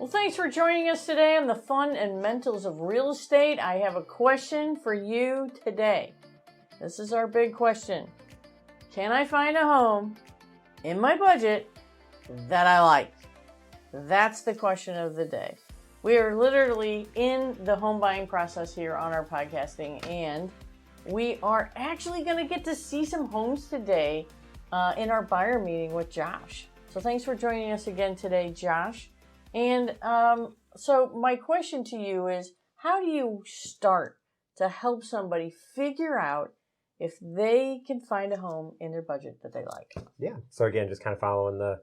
Well, thanks for joining us today on the fun and mentals of real estate. I have a question for you today. This is our big question. Can I find a home in my budget that I like? That's the question of the day. We are literally in the home buying process here on our podcasting, and we are actually going to get to see some homes today in our buyer meeting with Josh. So thanks for joining us again today, Josh. And so my question to you is, how do you start to help somebody figure out if they can find a home in their budget that they like? Yeah. So again, just kind of following the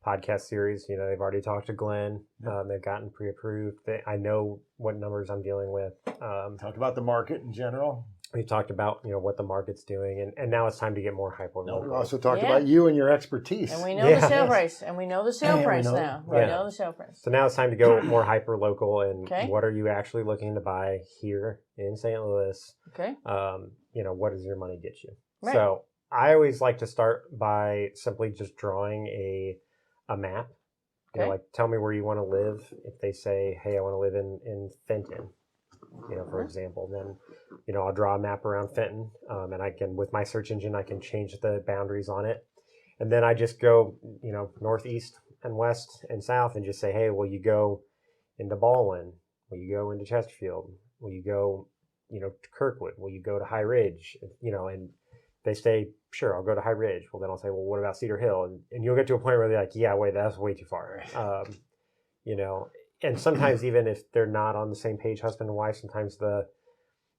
podcast series, they've already talked to Glenn. They've gotten pre-approved. I know what numbers I'm dealing with. Talk about the market in general. We've talked about, what the market's doing, and now it's time to get more hyper-local. We also talked about you and your expertise. And we know the sale price. And we know the sale price now. We know the sale price. So now it's time to go more hyper-local, and Okay. what are you actually looking to buy here in St. Louis? Okay. What does your money get you? Right. So I always like to start by simply just drawing a map. Okay. Like tell me where you want to live. If they say, hey, I want to live in Fenton, for example, then, I'll draw a map around Fenton. And I can, with my search engine, I can change the boundaries on it. And then I just go, northeast and west and south and just say, hey, will you go into Baldwin? Will you go into Chesterfield? Will you go, to Kirkwood? Will you go to High Ridge? And they say, sure, I'll go to High Ridge. Well, then I'll say, well, what about Cedar Hill? And you'll get to a point where they're like, yeah, wait, that's way too far. And sometimes even if they're not on the same page, husband and wife, sometimes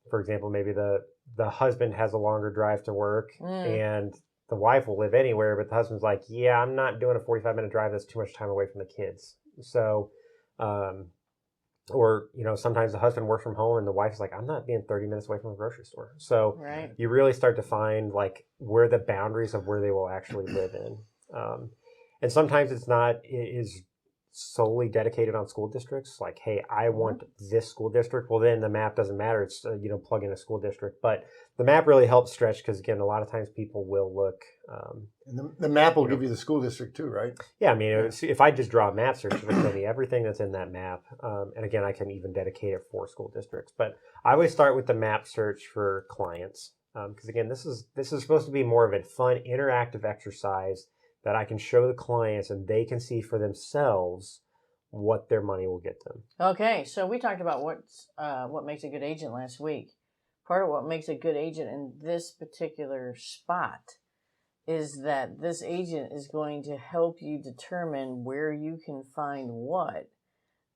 for example, maybe the husband has a longer drive to work and the wife will live anywhere, but the husband's like, yeah, I'm not doing a 45-minute drive. That's too much time away from the kids. So, or, sometimes the husband works from home and the wife's like, I'm not being 30 minutes away from a grocery store. So you really start to find like where the boundaries of where they will actually live in. And sometimes it is solely dedicated on school districts. Like, hey, I want this school district. Well, then the map doesn't matter. It's, plug in a school district. But the map really helps stretch because, again, a lot of times people will look. And the map will give you the school district too, right? Yeah, I mean, if I just draw a map search, it'll tell me everything that's in that map. And again, I can even dedicate it for school districts. But I always start with the map search for clients. Because, again, this is supposed to be more of a fun, interactive exercise that I can show the clients and they can see for themselves what their money will get them. Okay, so we talked about what makes a good agent last week. Part of what makes a good agent in this particular spot is that this agent is going to help you determine where you can find what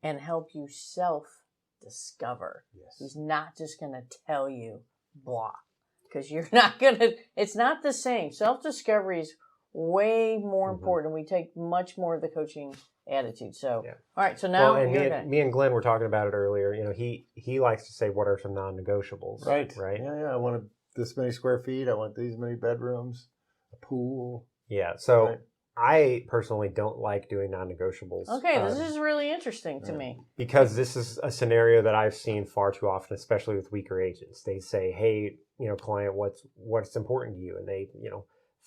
and help you self-discover. Yes. He's not just going to tell you blah, because you're not going to, it's not the same. Self-discovery is way more important. We take much more of the coaching attitude. So, all right. So now, me and Glenn were talking about it earlier. He likes to say, what are some non-negotiables? Right. Yeah. I want this many square feet. I want these many bedrooms, a pool. Yeah. So I personally don't like doing non-negotiables. Okay. This is really interesting to me. Because this is a scenario that I've seen far too often, especially with weaker agents. They say, hey, client, what's important to you? And they,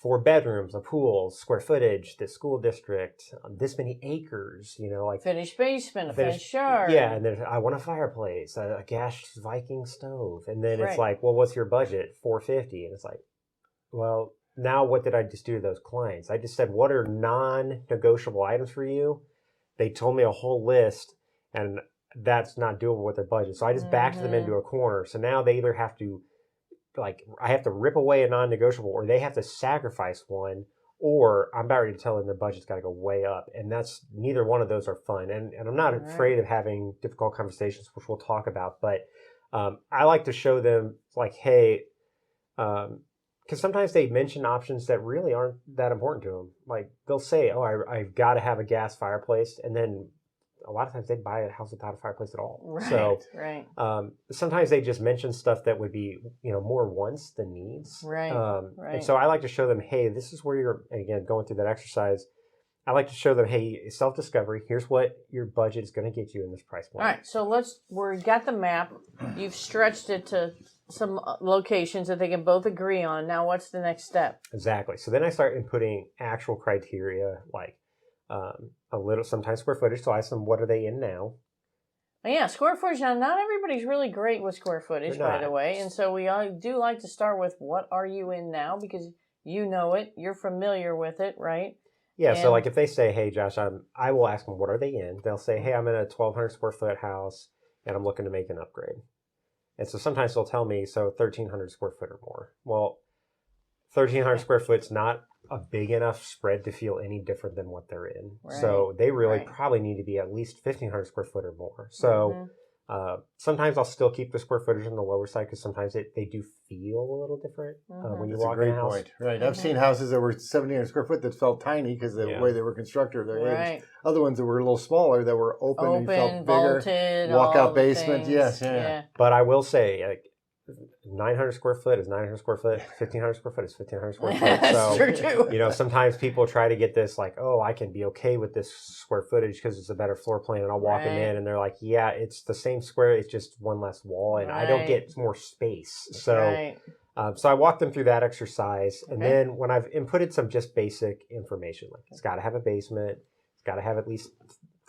4 bedrooms, a pool, square footage, the school district, this many acres, like finished basement, a finished yard. Yeah, and then I want a fireplace, a gas Viking stove, and then it's like, well, what's your budget? $450, and it's like, well, now what did I just do to those clients? I just said, what are non-negotiable items for you? They told me a whole list, and that's not doable with their budget, so I just backed them into a corner. So now they either have to I have to rip away a non-negotiable, or they have to sacrifice one, or I'm about ready to tell them their budget's got to go way up. And that's, neither one of those are fun. And I'm not afraid of having difficult conversations, which we'll talk about. But I like to show them like, hey, because sometimes they mention options that really aren't that important to them. Like they'll say, oh, I've got to have a gas fireplace. And then a lot of times they'd buy a house without a fireplace at all. Right, so right. Sometimes they just mention stuff that would be, more wants than needs. Right, And so I like to show them, hey, this is where you're, and again, going through that exercise, I like to show them, hey, self-discovery, here's what your budget is going to get you in this price point. All right, so we got the map. You've stretched it to some locations that they can both agree on. Now what's the next step? Exactly. So then I start inputting actual criteria like, a little, sometimes square footage. So I ask them, what are they in now? Yeah, square footage. Now, not everybody's really great with square footage, by the way. And so we all do like to start with, what are you in now? Because you know it. You're familiar with it, right? Yeah, so like if they say, hey, Josh, I will ask them, what are they in? They'll say, hey, I'm in a 1,200 square foot house, and I'm looking to make an upgrade. And so sometimes they'll tell me, so 1,300 square foot or more. Well, 1,300 square foot's not a big enough spread to feel any different than what they're in. Right. So they really probably need to be at least 1,500 square foot or more. So sometimes I'll still keep the square footage on the lower side because sometimes they do feel a little different when you walk in a house. Point. Right. I've seen houses that were 1,700 square foot that felt tiny because of the way they were constructed or their age. Other ones that were a little smaller that were open and felt vaulted, bigger. Walkout basement. Yes. Yeah. But I will say, 900 square foot is 900 square foot. 1,500 square foot is 1,500 square foot. That's true too. You know, sometimes people try to get this like, oh, I can be okay with this square footage because it's a better floor plan, and I'll walk them in, and they're like, yeah, it's the same square, it's just one less wall, and I don't get more space. So, so I walk them through that exercise, and then when I've inputted some just basic information, like it's got to have a basement, it's got to have at least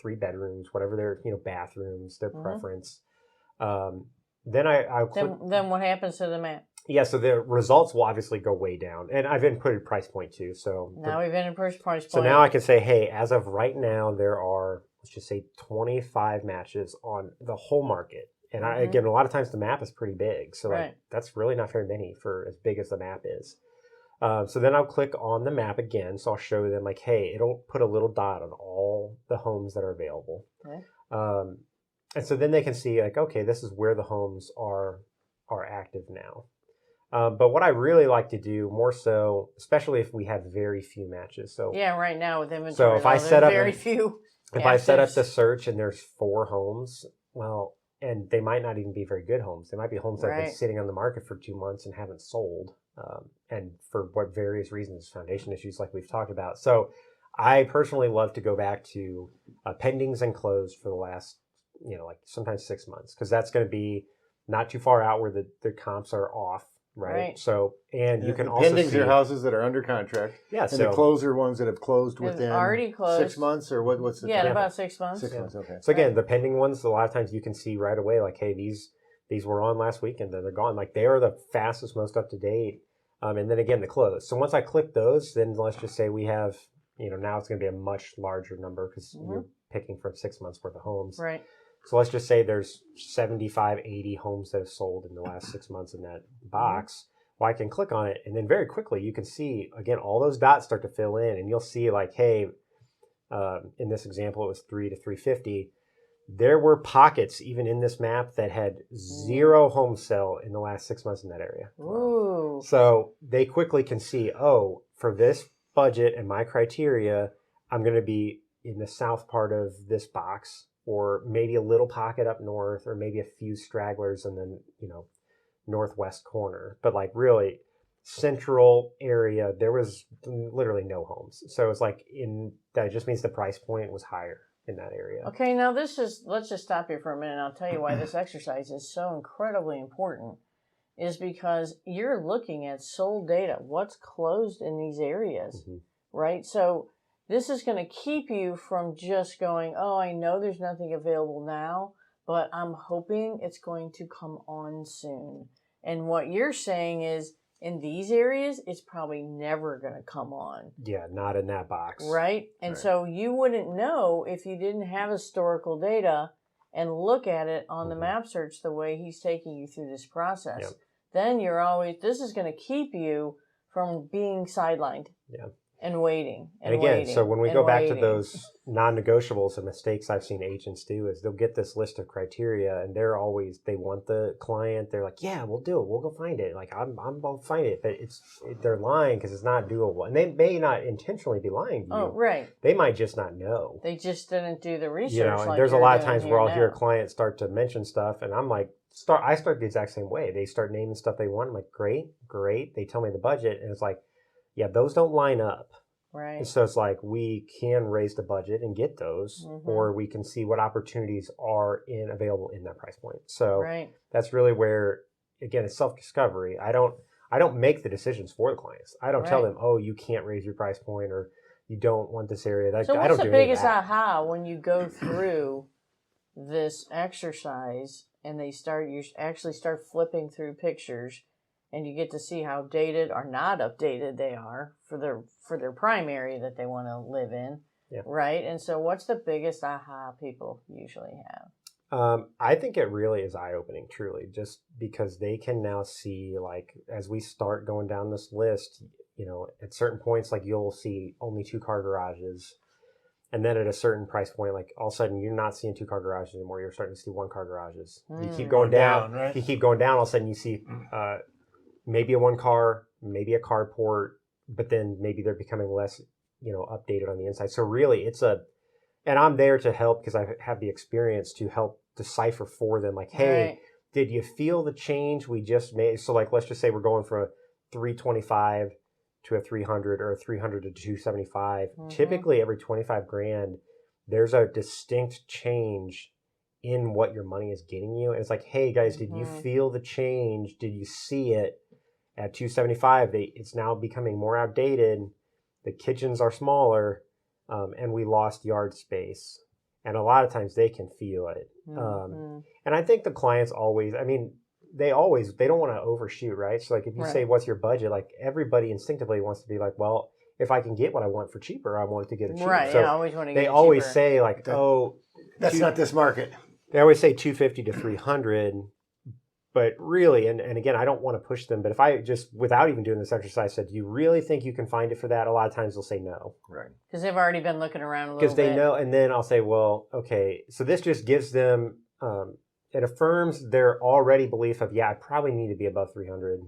3 bedrooms, whatever their bathrooms, their preference. Then I'll click. Then what happens to the map? Yeah, so the results will obviously go way down. And I've inputted price point too. So now we've inputted price point. So now I can say, hey, as of right now, there are, let's just say 25 matches on the whole market. And again, a lot of times the map is pretty big. So that's really not very many for as big as the map is. So then I'll click on the map again. So I'll show them like, hey, it'll put a little dot on all the homes that are available. And so then they can see like, okay, this is where the homes are active now. But what I really like to do more so, especially if we have very few matches. So right now with inventory, so if I set up very few. If I set up the search and there's 4 homes, well, and they might not even be very good homes. They might be homes that have been sitting on the market for 2 months and haven't sold, and for what various reasons, foundation issues like we've talked about. So I personally love to go back to pendings and closed for the last, like sometimes 6 months, because that's going to be not too far out where the comps are off, right? So, and you can also pendings see are houses that are under contract. Yeah, and so the closed are ones that have closed within already closed. 6 months, or what's the time? About 6 months. 6 months, okay. So again, the pending ones, a lot of times you can see right away, like, hey, these were on last week and then they're gone. Like they are the fastest, most up to date. And then again, the close. So once I click those, then let's just say we have, now it's going to be a much larger number because you're picking from 6 months worth of homes. Right. So let's just say there's 75, 80 homes that have sold in the last 6 months in that box. Well, I can click on it, and then very quickly you can see, again, all those dots start to fill in, and you'll see like, hey, in this example, it was 3 to 350. There were pockets, even in this map, that had 0 homes sell in the last 6 months in that area. Ooh. So they quickly can see, oh, for this budget and my criteria, I'm going to be in the south part of this box, or maybe a little pocket up north, or maybe a few stragglers and then, northwest corner. But like really central area, there was literally no homes. So it's like that just means the price point was higher in that area. Okay, now let's just stop here for a minute and I'll tell you why this exercise is so incredibly important. Is because you're looking at sold data, what's closed in these areas, right? So this is going to keep you from just going, oh, I know there's nothing available now, but I'm hoping it's going to come on soon. And what you're saying is, in these areas, it's probably never going to come on. Yeah, not in that box. Right? And so you wouldn't know if you didn't have historical data and look at it on the map search the way he's taking you through this process. Yep. Then this is going to keep you from being sidelined. Yeah. And waiting. And again, so when we go back to those non-negotiables and mistakes I've seen agents do is they'll get this list of criteria and they want the client, they're like, yeah, we'll do it. We'll go find it. Like I'll find it. But they're lying because it's not doable. And they may not intentionally be lying to you. Oh, right. They might just not know. They just didn't do the research. And there's a lot of times where I'll hear clients start to mention stuff and I'm like, I start the exact same way. They start naming stuff they want. I'm like, great. They tell me the budget and it's like, yeah, those don't line up. Right. And so it's like we can raise the budget and get those, or we can see what opportunities are available in that price point. So that's really where, again, it's self-discovery. I don't make the decisions for the clients. I don't tell them, oh, you can't raise your price point, or you don't want this area. So what's the biggest aha when you go through this exercise and you actually start flipping through pictures and you get to see how dated or not updated they are for their prime area that they want to live in, right? And so what's the biggest aha people usually have? I think it really is eye-opening, truly, just because they can now see, like, as we start going down this list, at certain points, like, you'll see only 2-car garages. And then at a certain price point, like, all of a sudden, you're not seeing 2-car garages anymore. You're starting to see 1-car garages. You keep going down, right? You keep going down, all of a sudden, you see maybe a 1-car, maybe a carport, but then maybe they're becoming less, updated on the inside. So really, and I'm there to help because I have the experience to help decipher for them. Like, hey, did you feel the change we just made? So, like, let's just say we're going from a 325 to a 300 or a 300 to 275. Typically, every 25 grand, there's a distinct change in what your money is getting you. And it's like, hey, guys, did you feel the change? Did you see it at 275? It's now becoming more outdated. The kitchens are smaller. And we lost yard space. And a lot of times they can feel it. And I think the clients always, they don't want to overshoot, right? So, like, if you say, what's your budget? Like, everybody instinctively wants to be like, well, if I can get what I want for cheaper, I want to get it cheaper. Right, so I always want to get it cheaper. They always say, like, that's not this market. They always say 250 to 300. But really, and again, I don't want to push them, but if I just, without even doing this exercise, said, do you really think you can find it for that? A lot of times they'll say no. Right. Because they've already been looking around a little bit. Because they know, and then I'll say, well, okay, so this just gives them, it affirms their already belief of, I probably need to be above 300,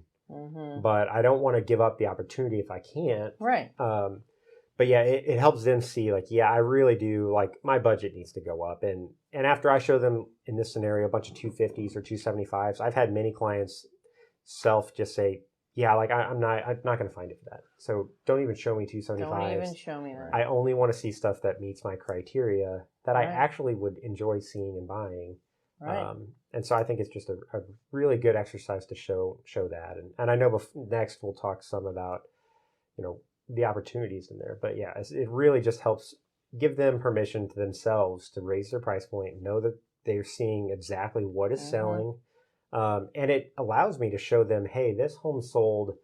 but I don't want to give up the opportunity if I can't. Right. But it helps them see, like, I really do, like, my budget needs to go up. And after I show them, in this scenario, a bunch of 250s or 275s, I've had many clients just say, like, I'm not going to find it for that. So don't even show me 275s. Don't even show me that. I only want to see stuff that meets my criteria that I actually would enjoy seeing and buying. Right. And so I think it's just a really good exercise to show that. And I know next we'll talk some about, the opportunities in there. But it really just helps give them permission to themselves to raise their price point, know that they're seeing exactly what is selling. And it allows me to show them, hey, this home sold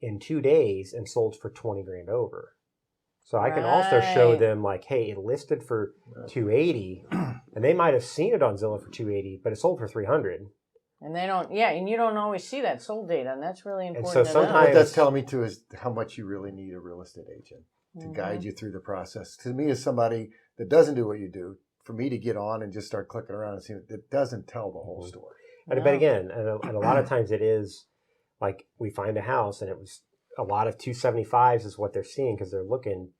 in 2 days and sold for 20 grand over. So I can also show them, like, hey, it listed for 280 and they might have seen it on Zillow for 280, but it sold for 300. And they don't, and you don't always see that sold data, and that's really important. And so sometimes what that's telling me too is how much you really need a real estate agent to guide you through the process. To me, as somebody that doesn't do what you do, for me to get on and just start clicking around and seeing it doesn't tell the whole story. But again, and a lot of times it is like we find a house and it was a lot of 275s is what they're seeing because they're looking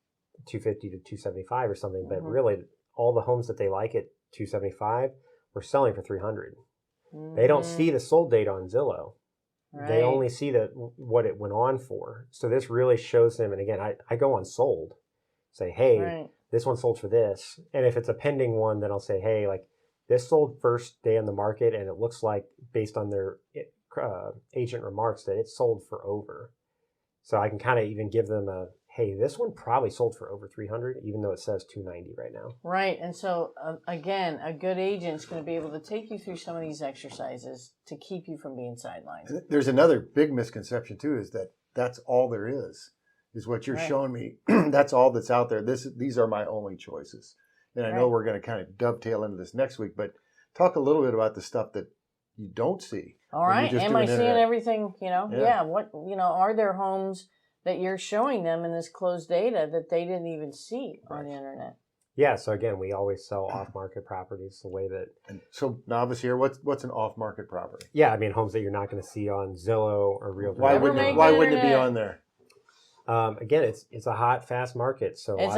250 to 275 or something. But really, all the homes that they like at 275 were selling for 300. They don't see the sold data on Zillow. Right. They only see what it went on for. So this really shows them. And again, I go on sold, say, hey, this one sold for this. And if it's a pending one, then I'll say, hey, like this sold first day on the market, and it looks like based on their agent remarks that it sold for over. So I can kind of even give them hey, this one probably sold for over 300, even though it says 290 right now. Right. And so, again, a good agent's going to be able to take you through some of these exercises to keep you from being sidelined. There's another big misconception, too, is that that's all there is what you're showing me. That's all that's out there. These are my only choices. And I know we're going to kind of dovetail into this next week, but talk a little bit about the stuff that you don't see. All right. Am I seeing everything, what, are there homes that you're showing them in this closed data that they didn't even see on the internet? Yeah, so again, we always sell off-market properties the way that... And so, novice here, what's an off-market property? Yeah, I mean, homes that you're not going to see on Zillow or Realtor. Why wouldn't it be on there? Again, it's a hot, fast market. So it's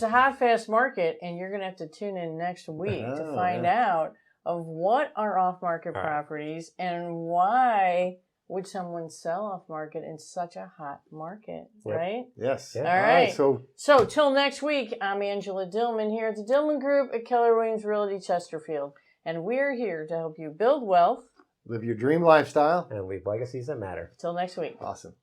a hot, fast market, and you're going to have to tune in next week to find out of what are off-market properties and why... would someone sell off market in such a hot market, right? Yes. Yeah. All right. So till next week, I'm Angela Dillmon here at the Dillmon Group at Keller Williams Realty Chesterfield. And we're here to help you build wealth, live your dream lifestyle, and leave legacies that matter. Till next week. Awesome.